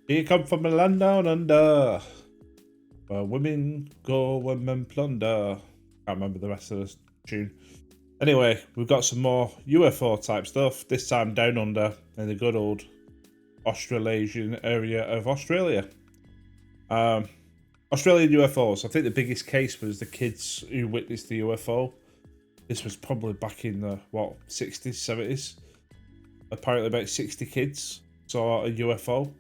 Here come from a land down under, where women go when men plunder. Can't remember the rest of the tune. Anyway, we've got some more UFO type stuff, this time down under in the good old Australasian area of Australia. Australian UFOs. I think the biggest case was the kids who witnessed the UFO. This was probably back in the, 60s, 70s. Apparently about 60 kids saw a UFO.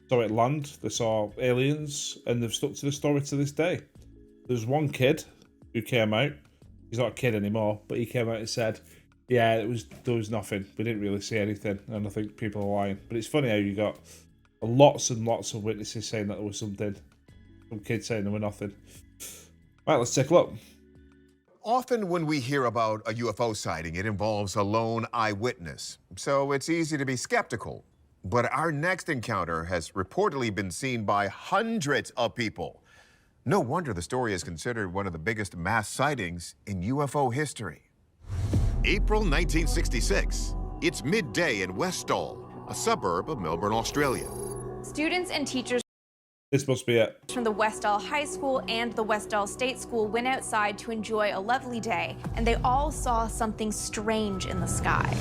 Saw it land, they saw aliens, and they've stuck to the story to this day. There's one kid who came out. He's not a kid anymore, but he came out and said, yeah, there was nothing. We didn't really see anything, and I think people are lying. But it's funny how you got lots and lots of witnesses saying that there was something. Some kids saying there were nothing. Right, let's take a look. Often when we hear about a UFO sighting, it involves a lone eyewitness, so it's easy to be skeptical. But our next encounter has reportedly been seen by hundreds of people. No wonder the story is considered one of the biggest mass sightings in UFO history. April 1966. It's midday in Westall, a suburb of Melbourne, Australia. Students and teachers This must be it. from the Westall High School and the Westall State School went outside to enjoy a lovely day, and they all saw something strange in the sky.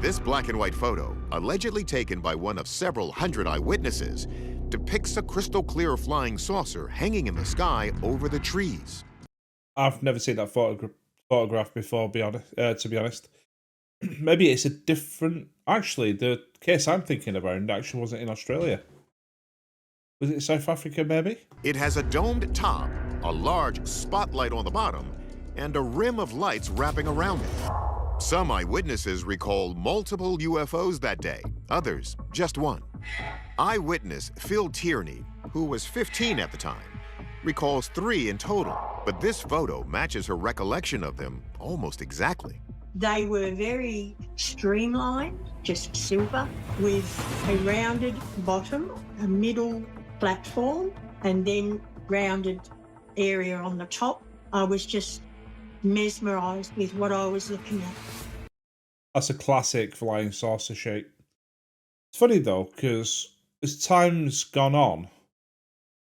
This black and white photo, allegedly taken by one of several hundred eyewitnesses, depicts a crystal clear flying saucer hanging in the sky over the trees. I've never seen that photograph before, to be honest. Maybe it's a different... Actually, the case I'm thinking about actually wasn't in Australia. Was it South Africa, maybe? It has a domed top, a large spotlight on the bottom, and a rim of lights wrapping around it. Some eyewitnesses recall multiple UFOs that day, others just one. Eyewitness Phil Tierney, who was 15 at the time, recalls 3 in total, but this photo matches her recollection of them almost exactly. They were very streamlined, just silver, with a rounded bottom, a middle platform, and then rounded area on the top. I was just mesmerised with what I was looking at. That's a classic flying saucer shape. It's funny though, because as time's gone on,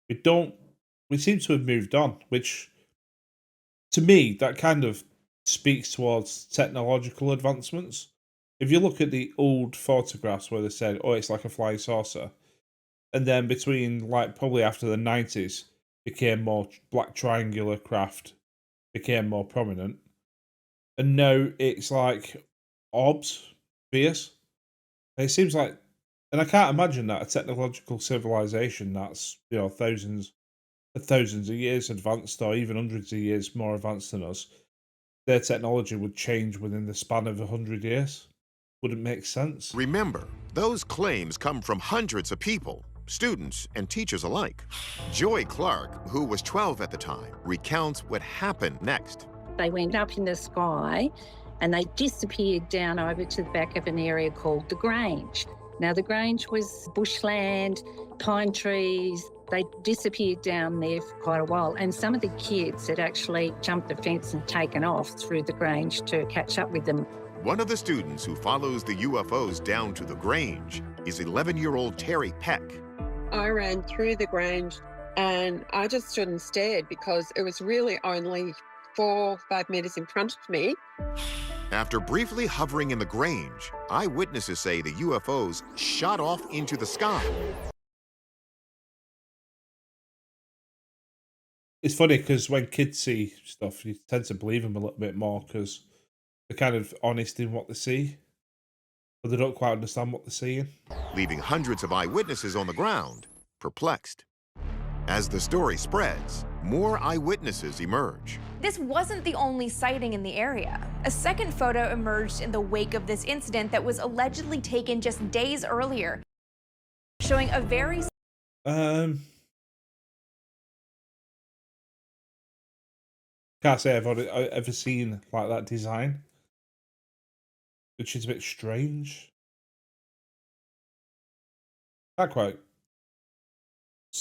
we seem to have moved on, which to me, that kind of speaks towards technological advancements. If you look at the old photographs where they said, oh, it's like a flying saucer, and then between, like, probably after the 90s, became more black triangular craft, became more prominent, and now it's like orbs, spheres. And it seems like, and I can't imagine that a technological civilization that's, thousands of years advanced, or even hundreds of years more advanced than us, their technology would change within the span of 100 years. Wouldn't make sense. Remember, those claims come from hundreds of people, students and teachers alike. Joy Clark, who was 12 at the time, recounts what happened next. They went up in the sky and they disappeared down over to the back of an area called the Grange. Now, the Grange was bushland, pine trees. They disappeared down there for quite a while, and some of the kids had actually jumped the fence and taken off through the Grange to catch up with them. One of the students who follows the UFOs down to the Grange is 11-year-old Terry Peck. I ran through the Grange and I just stood and stared because it was really only 4 or 5 metres in front of me. After briefly hovering in the Grange, eyewitnesses say the UFOs shot off into the sky. It's funny because when kids see stuff, you tend to believe them a little bit more because they're kind of honest in what they see, but they don't quite understand what they're seeing. Leaving hundreds of eyewitnesses on the ground, perplexed. As the story spreads, more eyewitnesses emerge. This wasn't the only sighting in the area. A second photo emerged in the wake of this incident that was allegedly taken just days earlier, showing a very... Can't say I've ever seen like that design, which is a bit strange. Not quite. I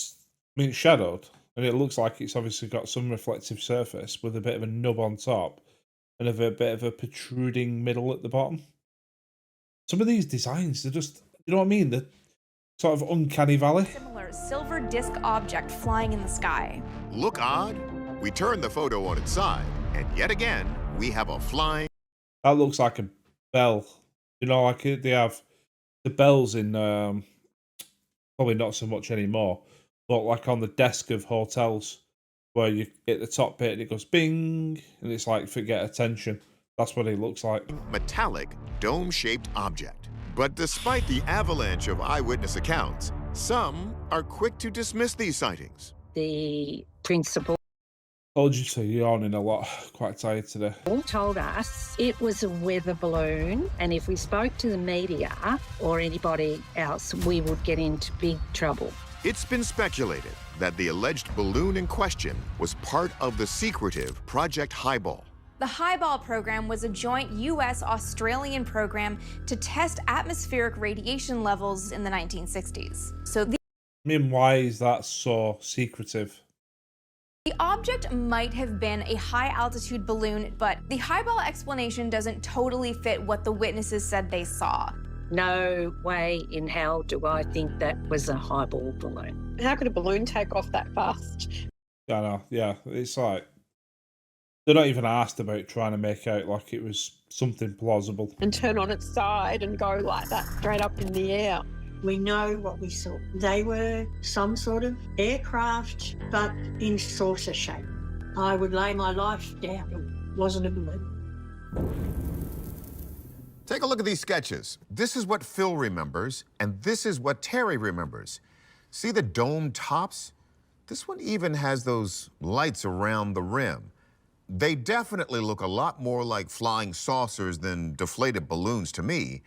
mean, it's shadowed, and it looks like it's obviously got some reflective surface with a bit of a nub on top and a bit of a protruding middle at the bottom. Some of these designs, they're just, you know what I mean? sort of uncanny valley. Similar silver disc object flying in the sky. Look odd? We turn the photo on its side, and yet again, we have a flying. That looks like a bell. You know, like they have the bells in, probably not so much anymore, but like on the desk of hotels where you hit the top bit and it goes bing, and it's like forget attention. That's what it looks like. Metallic, dome-shaped object. But despite the avalanche of eyewitness accounts, some are quick to dismiss these sightings. The principal Told you to, you're yawning a lot. Quite tired today. told us it was a weather balloon, and if we spoke to the media or anybody else, we would get into big trouble. It's been speculated that the alleged balloon in question was part of the secretive Project Highball. The Highball program was a joint US-Australian program to test atmospheric radiation levels in the 1960s. So I mean, why is that so secretive? the object might have been a high-altitude balloon, but the highball explanation doesn't totally fit what the witnesses said they saw. No way in hell do I think that was a highball balloon. How could a balloon take off that fast? I know, yeah. It's like they're not even asked about trying to make out like it was something plausible. And turn on its side and go like that straight up in the air. We know what we saw. They were some sort of aircraft, but in saucer shape. I would lay my life down it wasn't a balloon. Take a look at these sketches. This is what Phil remembers, and this is what Terry remembers. See the dome tops? This one even has those lights around the rim. They definitely look a lot more like flying saucers than deflated balloons to me.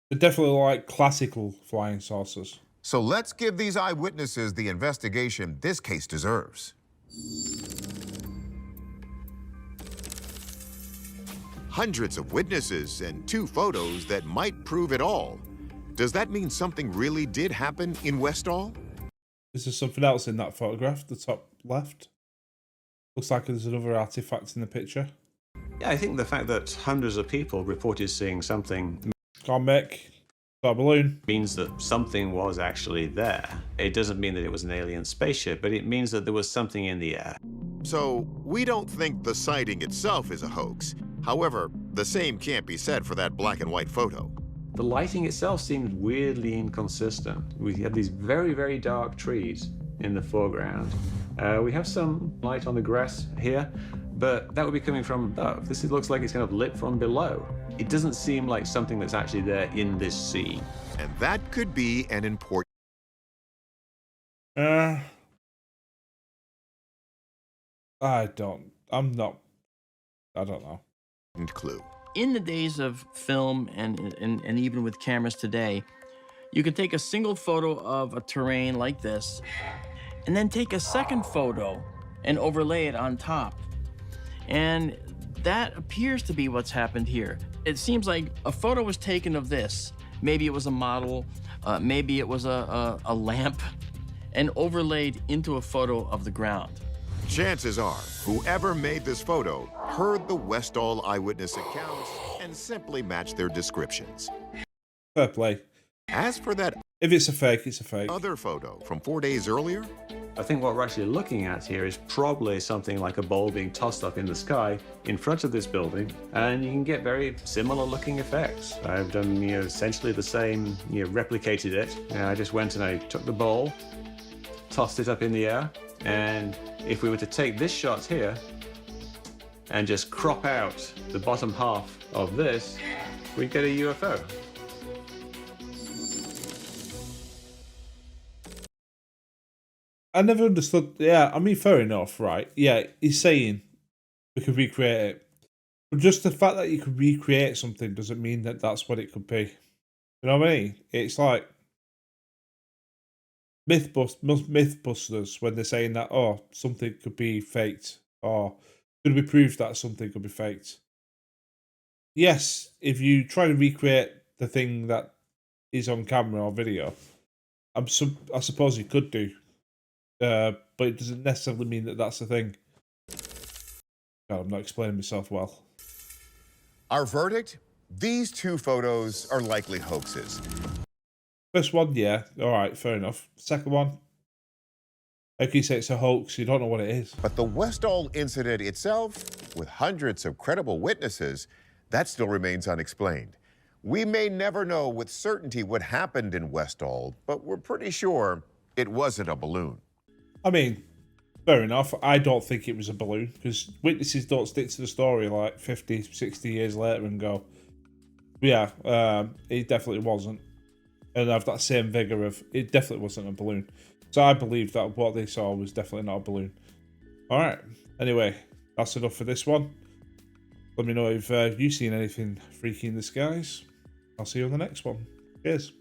They're definitely like classical flying saucers. So let's give these eyewitnesses the investigation this case deserves. Hundreds of witnesses and 2 photos that might prove it all. Does that mean something really did happen in Westall? Is there something else in that photograph, the top left? Looks like there's another artifact in the picture. Yeah, I think the fact that hundreds of people reported seeing something Go on, Mick. Got a balloon. means that something was actually there. It doesn't mean that it was an alien spaceship, but it means that there was something in the air. So we don't think the sighting itself is a hoax. However, the same can't be said for that black and white photo. The lighting itself seemed weirdly inconsistent. We had these very, very dark trees in the foreground. We have some light on the grass here, but that would be coming from above. This looks like it's kind of lit from below. It doesn't seem like something that's actually there in this scene. And that could be an important I don't know. clue. In the days of film and even with cameras today, you can take a single photo of a terrain like this and then take a second photo and overlay it on top. And that appears to be what's happened here. It seems like a photo was taken of this. Maybe it was a model, maybe it was a lamp, and overlaid into a photo of the ground. Chances are, whoever made this photo heard the Westall eyewitness accounts and simply matched their descriptions. Fair play. As for that If it's a fake, it's a fake. other photo from 4 days earlier, I think what we're actually looking at here is probably something like a ball being tossed up in the sky in front of this building, and you can get very similar looking effects. I've done essentially the same, replicated it. I just went and I took the ball, tossed it up in the air, and if we were to take this shot here and just crop out the bottom half of this, we'd get a UFO. I never understood. Yeah, I mean, fair enough, right? Yeah, he's saying we could recreate it. But just the fact that you could recreate something doesn't mean that that's what it could be. You know what I mean? It's like Mythbusters when they're saying that, oh, something could be faked, or could we prove that something could be faked? Yes, if you try to recreate the thing that is on camera or video, I suppose you could do. But it doesn't necessarily mean that that's the thing. God, I'm not explaining myself well. our verdict? These 2 photos are likely hoaxes. First one, yeah, all right, fair enough. Second one, like you say, it's a hoax. You don't know what it is. But the Westall incident itself, with hundreds of credible witnesses, that still remains unexplained. We may never know with certainty what happened in Westall, but we're pretty sure it wasn't a balloon. I mean, fair enough. I don't think it was a balloon because witnesses don't stick to the story like 50, 60 years later and go, yeah, it definitely wasn't. And have that same vigor of, it definitely wasn't a balloon. So I believe that what they saw was definitely not a balloon. All right. Anyway, that's enough for this one. Let me know if you've seen anything freaky in the skies. I'll see you on the next one. Cheers.